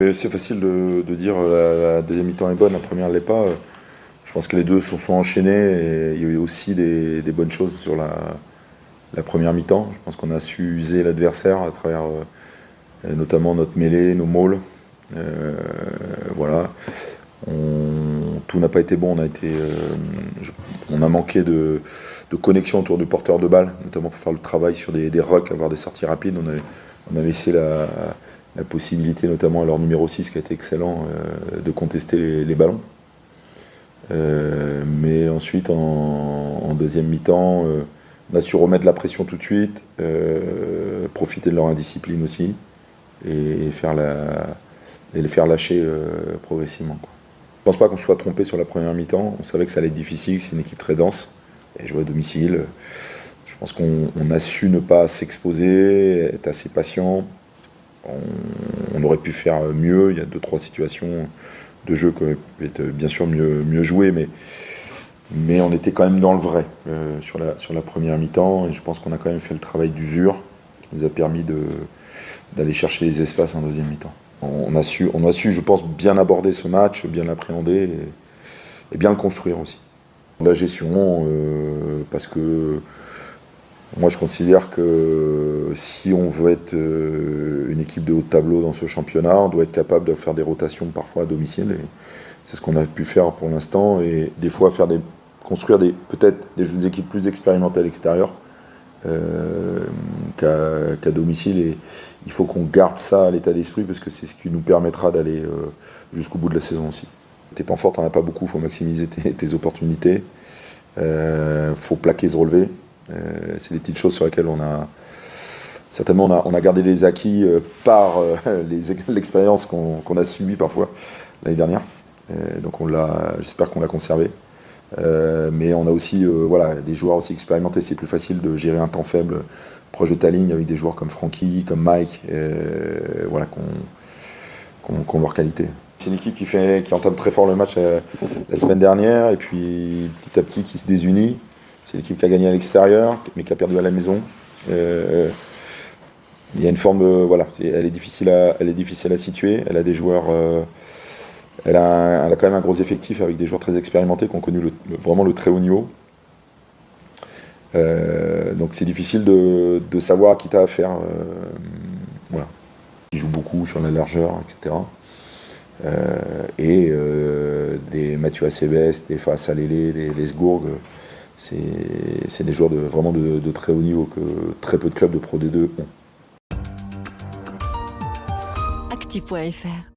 C'est facile de dire la deuxième mi-temps est bonne, la première ne l'est pas. Je pense que les deux sont enchaînés et il y a eu aussi des bonnes choses sur la première mi-temps. Je pense qu'on a su user l'adversaire à travers notamment notre mêlée, nos mauls. Voilà. Tout n'a pas été bon. On a manqué de connexion autour du porteur de balle, notamment pour faire le travail sur des rucks, avoir des sorties rapides. On a laissé la possibilité, notamment à leur numéro 6 qui a été excellent, de contester les ballons. Mais ensuite, en deuxième mi-temps, on a su remettre la pression tout de suite, profiter de leur indiscipline aussi, et les faire lâcher progressivement, quoi. Je ne pense pas qu'on soit trompé sur la première mi-temps. On savait que ça allait être difficile, c'est une équipe très dense, et jouer à domicile. Je pense qu'on a su ne pas s'exposer, être assez patient. On aurait pu faire mieux. Il y a 2-3 situations de jeu qui auraient pu être bien sûr mieux jouées, mais on était quand même dans le vrai sur la première mi-temps, et je pense qu'on a quand même fait le travail d'usure qui nous a permis d'aller chercher les espaces en deuxième mi-temps. On a su, je pense, bien aborder ce match, bien l'appréhender et bien le construire aussi. La gestion, parce que moi je considère que si on veut être une équipe de haut de tableau dans ce championnat, on doit être capable de faire des rotations parfois à domicile. Et c'est ce qu'on a pu faire pour l'instant. Et des fois construire peut-être des équipes plus expérimentées à l'extérieur qu'à domicile. Et il faut qu'on garde ça à l'état d'esprit parce que c'est ce qui nous permettra d'aller jusqu'au bout de la saison aussi. Tes temps forts, t'en as pas beaucoup, il faut maximiser tes opportunités. Faut plaquer, se relever. C'est des petites choses sur lesquelles on a gardé les acquis par l'expérience qu'on a subie parfois l'année dernière. Donc j'espère qu'on l'a conservé. Mais on a aussi des joueurs aussi expérimentés. C'est plus facile de gérer un temps faible proche de ta ligne avec des joueurs comme Francky, comme Mike, qui ont leur qualité. C'est une équipe qui entame très fort le match la semaine dernière, et puis petit à petit qui se désunit. C'est l'équipe qui a gagné à l'extérieur, mais qui a perdu à la maison. Il y a une forme elle est difficile à situer. Elle a des joueurs, elle a quand même un gros effectif avec des joueurs très expérimentés qui ont connu vraiment le très haut niveau. Donc c'est difficile de savoir à qui t'as affaire. Voilà. Ils jouent beaucoup sur la largeur, etc. Des Mathieu Acebes, des Faas Alele, des Lesgourg, c'est des joueurs vraiment de très haut niveau que très peu de clubs de Pro D2 ont. Actu.fr